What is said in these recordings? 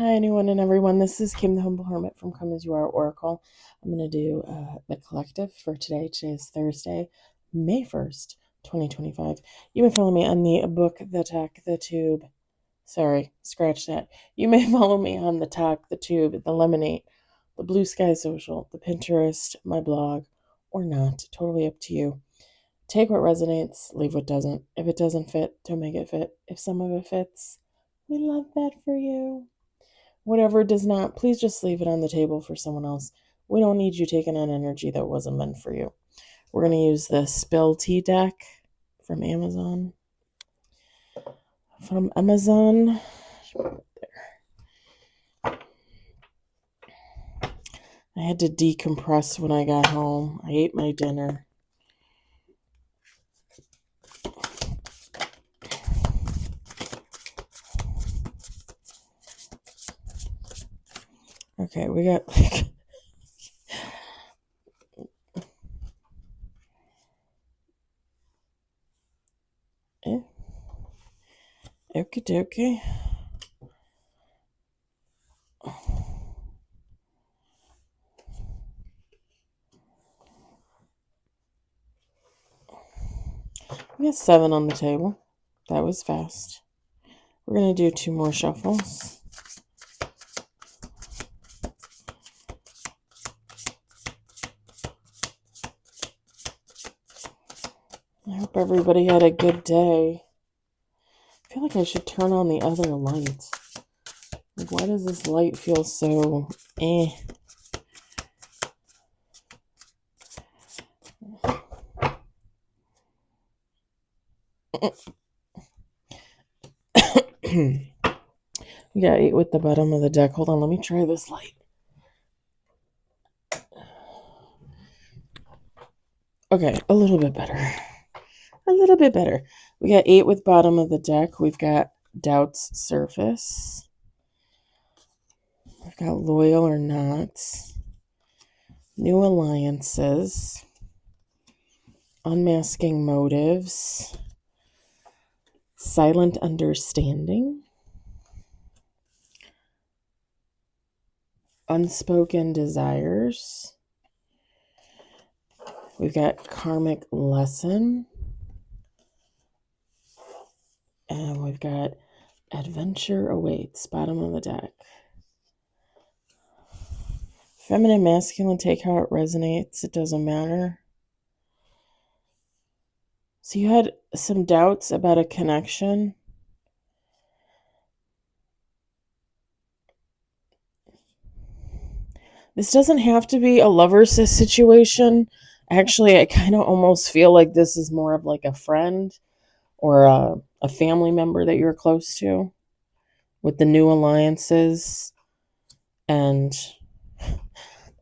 Hi, anyone and everyone. This is Kim, the Humble Hermit from Come As You Are Oracle. I'm going to do the collective for today. Today is Thursday, May 1st, 2025. You may follow me on the book, the talk, the tube. Sorry, scratch that. You may follow me on the talk, the tube, the lemonade, the Blue Sky Social, the Pinterest, my blog, or not. Totally up to you. Take what resonates, leave what doesn't. If it doesn't fit, don't make it fit. If some of it fits, we love that for you. Whatever does not, please just leave it on the table for someone else. We don't need you taking on energy that wasn't meant for you. We're going to use the Spill Tea deck from Amazon. I had to decompress when I got home. I ate my dinner. Okay, we got like... Okie dokie. We got 7 on the table. That was fast. We're going to do 2 more shuffles. I hope everybody had a good day. I feel like I should turn on the other light. Like, why does this light feel so We got 8 with the bottom of the deck. Hold on, let me try this light. Okay, a little bit better. A little bit better. We got 8 with bottom of the deck. We've got doubts surface. We've got loyal or not. New alliances. Unmasking motives. Silent understanding. Unspoken desires. We've got karmic lesson. And we've got adventure awaits, bottom of the deck. Feminine, masculine, take how it resonates. It doesn't matter. So you had some doubts about a connection. This doesn't have to be a lover's situation. Actually, I kind of almost feel like this is more of like a friend or a family member that you're close to with the new alliances. And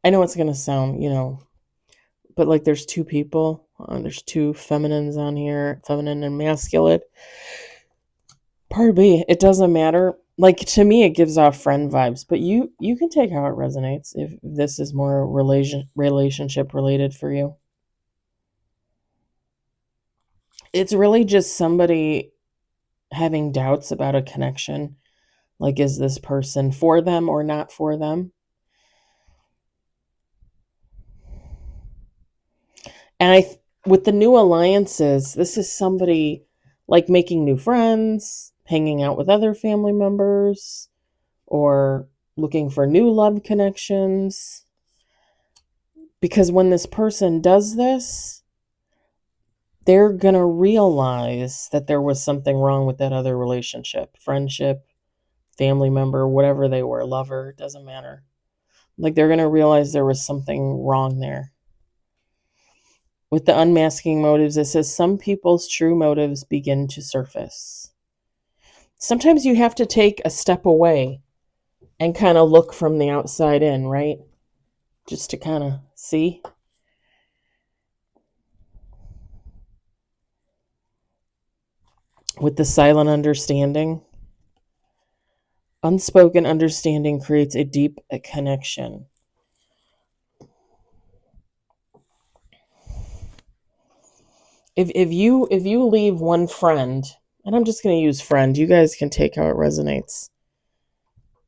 I know it's going to sound, but like there's 2 people. There's 2 feminines on here, feminine and masculine. Pardon me, it doesn't matter. Like, to me, it gives off friend vibes, but you can take how it resonates if this is more relationship related for you. It's really just somebody having doubts about a connection. Like, is this person for them or not for them? And with the new alliances, this is somebody like making new friends, hanging out with other family members, or looking for new love connections. Because when this person does this, they're going to realize that there was something wrong with that other relationship, friendship, family member, whatever they were, lover, doesn't matter. Like, they're going to realize there was something wrong there. With the unmasking motives, it says some people's true motives begin to surface. Sometimes you have to take a step away and kind of look from the outside in, right? Just to kind of see. With the silent understanding, unspoken understanding creates a deep connection. If you leave one friend, and I'm just going to use friend, you guys can take how it resonates.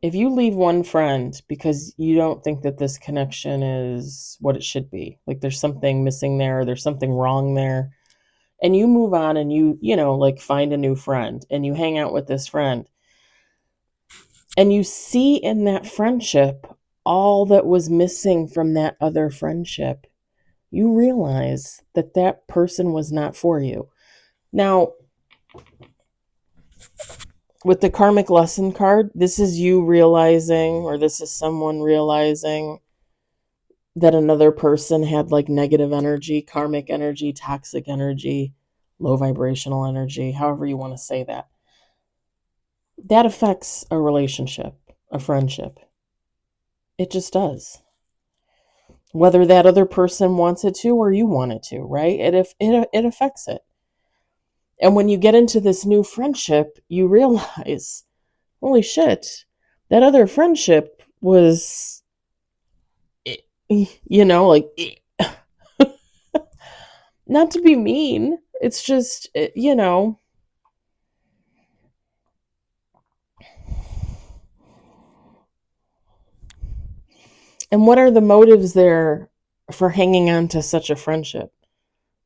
if you leave one friend because you don't think that this connection is what it should be, like there's something missing there, or there's something wrong there, and you move on and like find a new friend and you hang out with this friend and you see in that friendship all that was missing from that other friendship, you realize that that person was not for you. Now, with the karmic lesson card, this is you realizing, or this is someone realizing that another person had like negative energy, karmic energy, toxic energy, low vibrational energy, however you want to say that. That affects a relationship, a friendship. It just does. Whether that other person wants it to or you want it to, right? It affects it. And when you get into this new friendship, you realize, holy shit, that other friendship was, like, not to be mean. It's just, And what are the motives there for hanging on to such a friendship?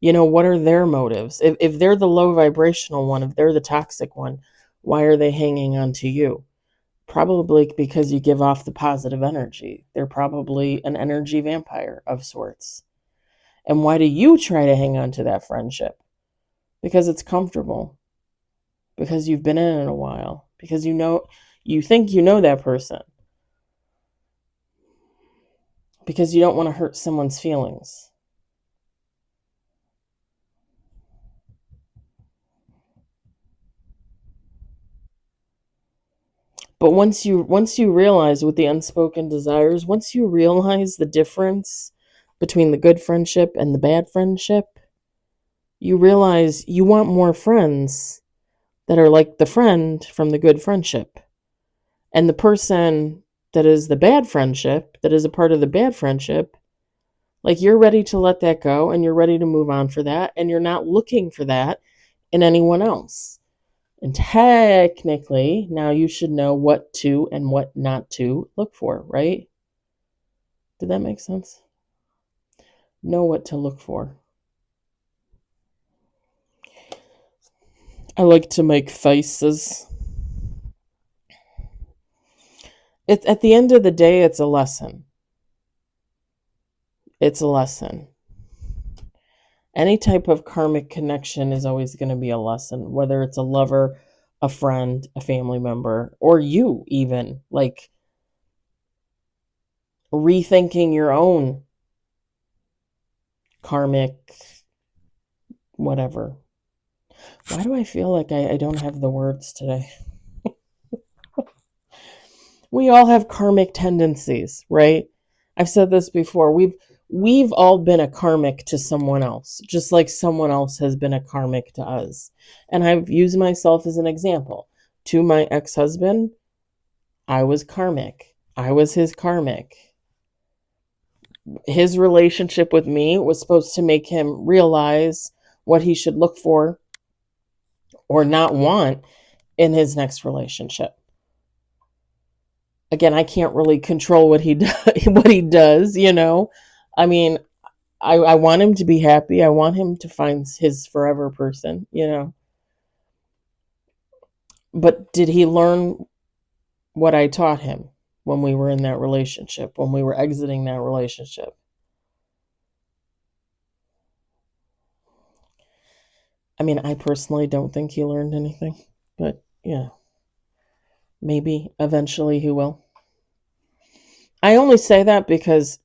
What are their motives? If they're the low vibrational one, if they're the toxic one, why are they hanging on to you? Probably because you give off the positive energy. They're probably an energy vampire of sorts. And why do you try to hang on to that friendship? Because it's comfortable. Because you've been in it a while. Because you think you know that person. Because you don't want to hurt someone's feelings. But once you realize with the unspoken desires, once you realize the difference between the good friendship and the bad friendship, you realize you want more friends that are like the friend from the good friendship. And the person that is the bad friendship, that is a part of the bad friendship, like you're ready to let that go and you're ready to move on for that, and you're not looking for that in anyone else. And technically, now you should know what to and what not to look for, right? Did that make sense? Know what to look for. I like to make faces. At the end of the day, it's a lesson. It's a lesson. Any type of karmic connection is always going to be a lesson, whether it's a lover, a friend, a family member, or you even, like rethinking your own karmic whatever. Why do I feel like I don't have the words today? We all have karmic tendencies, right? I've said this before. We've all been a karmic to someone else, just like someone else has been a karmic to us. And I've used myself as an example. To my ex-husband, I was karmic. I was his karmic. His relationship with me was supposed to make him realize what he should look for or not want in his next relationship. Again, I can't really control what he does, I mean, I want him to be happy. I want him to find his forever person, But did he learn what I taught him when we were in that relationship, when we were exiting that relationship? I mean, I personally don't think he learned anything, but yeah, maybe eventually he will. I only say that because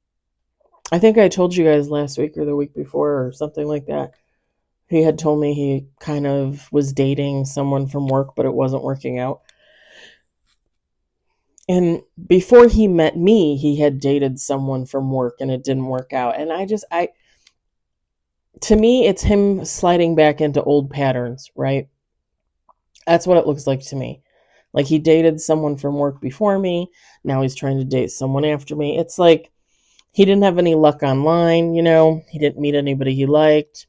I think I told you guys last week or the week before or something like that. He had told me he kind of was dating someone from work, but it wasn't working out. And before he met me, he had dated someone from work and it didn't work out. And to me, it's him sliding back into old patterns, right? That's what it looks like to me. Like he dated someone from work before me. Now he's trying to date someone after me. It's like he didn't have any luck online, He didn't meet anybody he liked.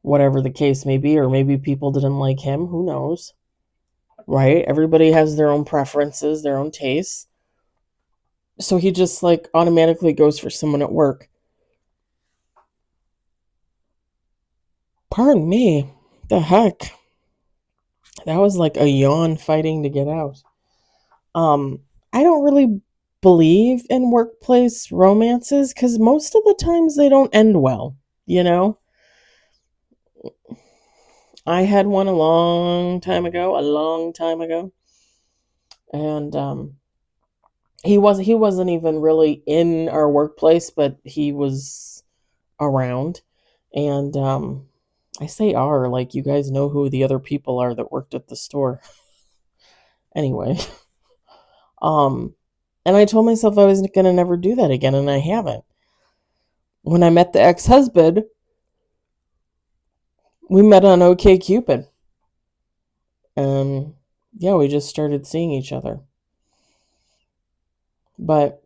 Whatever the case may be, or maybe people didn't like him. Who knows? right? Everybody has their own preferences, their own tastes. So he just like automatically goes for someone at work. Pardon me. The heck? That was like a yawn fighting to get out. Um, I don't really believe in workplace romances because most of the times they don't end well, you know? I had one a long time ago, and he wasn't even really in our workplace, but he was around, and I say our like you guys know who the other people are that worked at the store. Anyway, um, and I told myself I was gonna never do that again, and I haven't. When I met the ex-husband, we met on OkCupid, and yeah, we just started seeing each other. But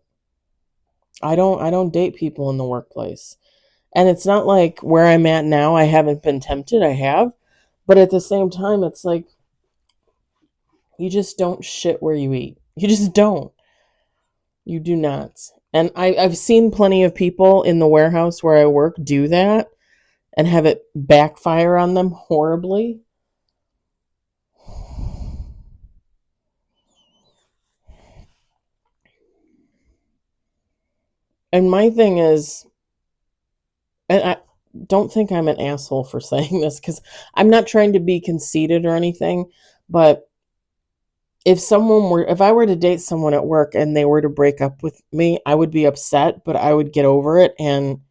I don't date people in the workplace. And it's not like where I'm at now I haven't been tempted, I have, but at the same time it's like you just don't shit where you eat. You just don't. You do not. And I've seen plenty of people in the warehouse where I work do that and have it backfire on them horribly. And my thing is, and I don't think I'm an asshole for saying this because I'm not trying to be conceited or anything, but if I were to date someone at work and they were to break up with me, I would be upset, but I would get over it and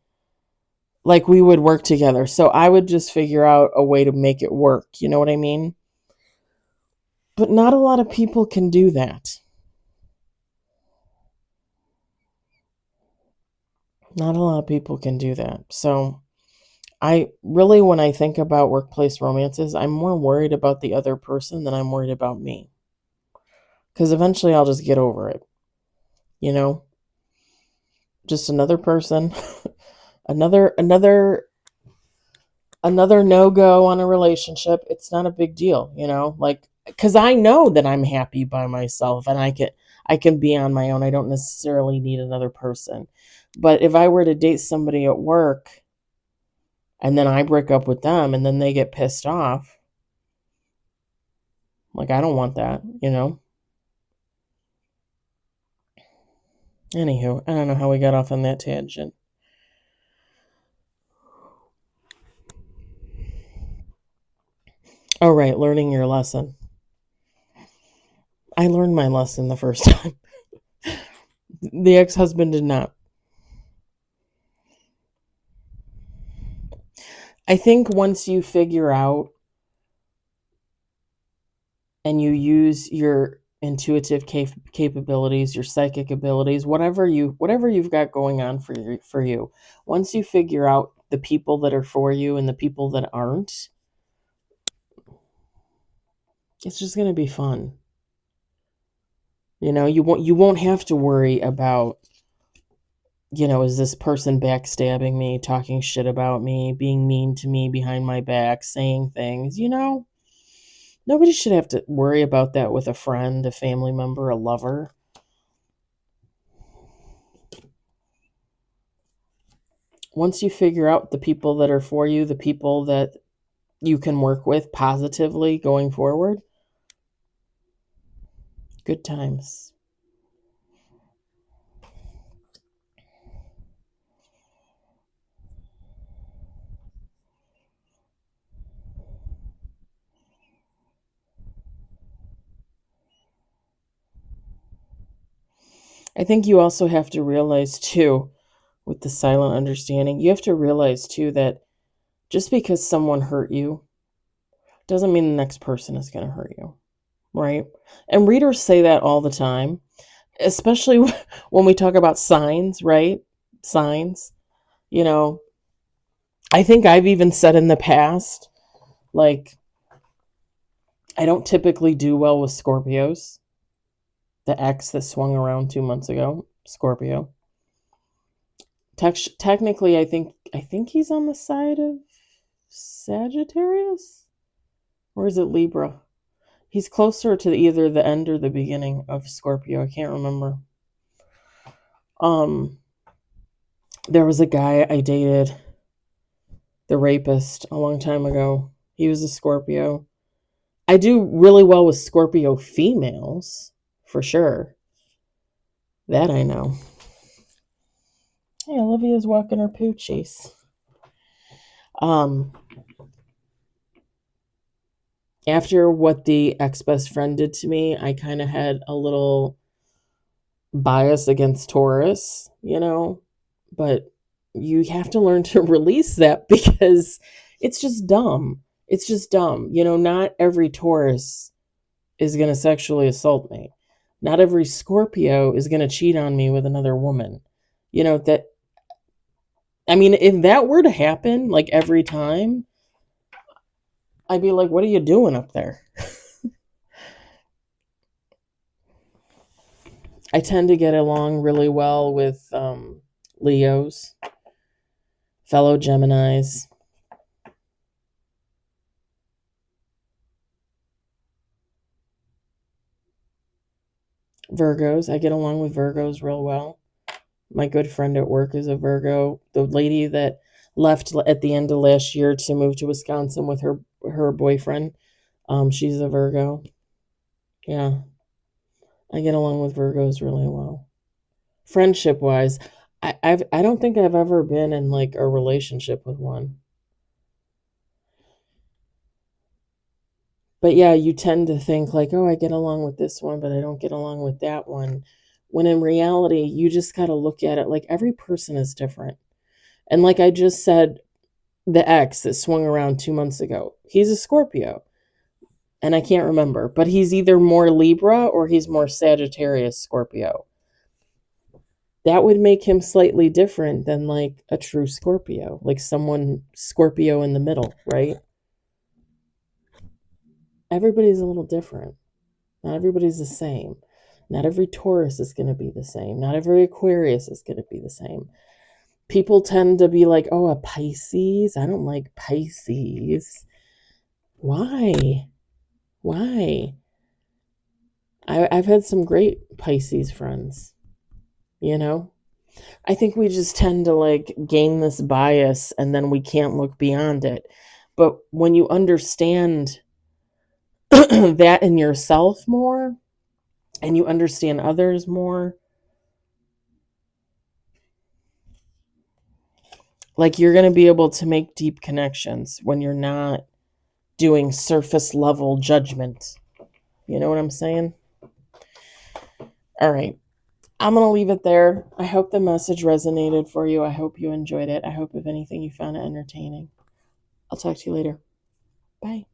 like we would work together. So I would just figure out a way to make it work. You know what I mean? But not a lot of people can do that. Not a lot of people can do that. So I really, when I think about workplace romances, I'm more worried about the other person than I'm worried about me. Because eventually I'll just get over it. You know? Just another person, another no-go on a relationship. It's not a big deal, like cuz I know that I'm happy by myself and I can be on my own. I don't necessarily need another person. But if I were to date somebody at work and then I break up with them and then they get pissed off, like I don't want that. Anywho, I don't know how we got off on that tangent. All right, learning your lesson. I learned my lesson the first time. The ex-husband did not. I think once you figure out and you use your intuitive capabilities, your psychic abilities, whatever you've got going on for you, once you figure out the people that are for you and the people that aren't, it's just going to be fun. You won't have to worry about, is this person backstabbing me, talking shit about me, being mean to me behind my back, saying things. Nobody should have to worry about that with a friend, a family member, a lover. Once you figure out the people that are for you, the people that you can work with positively going forward, good times. I think you also have to realize, too, with the silent understanding, you have to realize, too, that just because someone hurt you doesn't mean the next person is going to hurt you, right? And readers say that all the time, especially when we talk about signs, right? Signs. You know, I think I've even said in the past, like, I don't typically do well with Scorpios. The ex that swung around 2 months ago, Scorpio. Technically, I think he's on the side of Sagittarius, or is it Libra? He's closer to either the end or the beginning of Scorpio. I can't remember. There was a guy I dated, the rapist, a long time ago. He was a Scorpio. I do really well with Scorpio females, for sure. That I know. Hey, Olivia's walking her poochies. After what the ex-best friend did to me, I kind of had a little bias against Taurus, but you have to learn to release that because it's just dumb. It's just dumb. Not every Taurus is going to sexually assault me. Not every Scorpio is going to cheat on me with another woman. That, I mean, if that were to happen like every time, I'd be like, what are you doing up there? I tend to get along really well with Leos, fellow Geminis. Virgos. I get along with Virgos real well. My good friend at work is a Virgo. The lady that left at the end of last year to move to Wisconsin with her boyfriend, she's a Virgo. Yeah, I get along with Virgos really well. Friendship wise, I don't think I've ever been in like a relationship with one. But yeah, you tend to think like, oh, I get along with this one, but I don't get along with that one. When in reality, you just got to look at it like every person is different. And like I just said, the ex that swung around 2 months ago, he's a Scorpio. And I can't remember, but he's either more Libra or he's more Sagittarius Scorpio. That would make him slightly different than like a true Scorpio, like someone Scorpio in the middle, right? Everybody's a little different. Not everybody's the same. Not every Taurus is going to be the same. Not every Aquarius is going to be the same. People tend to be like, oh, a Pisces? I don't like Pisces. Why? Why? I've had some great Pisces friends, I think we just tend to like gain this bias and then we can't look beyond it. But when you understand that in yourself more and you understand others more, like you're going to be able to make deep connections when you're not doing surface level judgment. You know what I'm saying? All right. I'm going to leave it there. I hope the message resonated for you. I hope you enjoyed it. I hope, if anything, you found it entertaining. I'll talk to you later. Bye.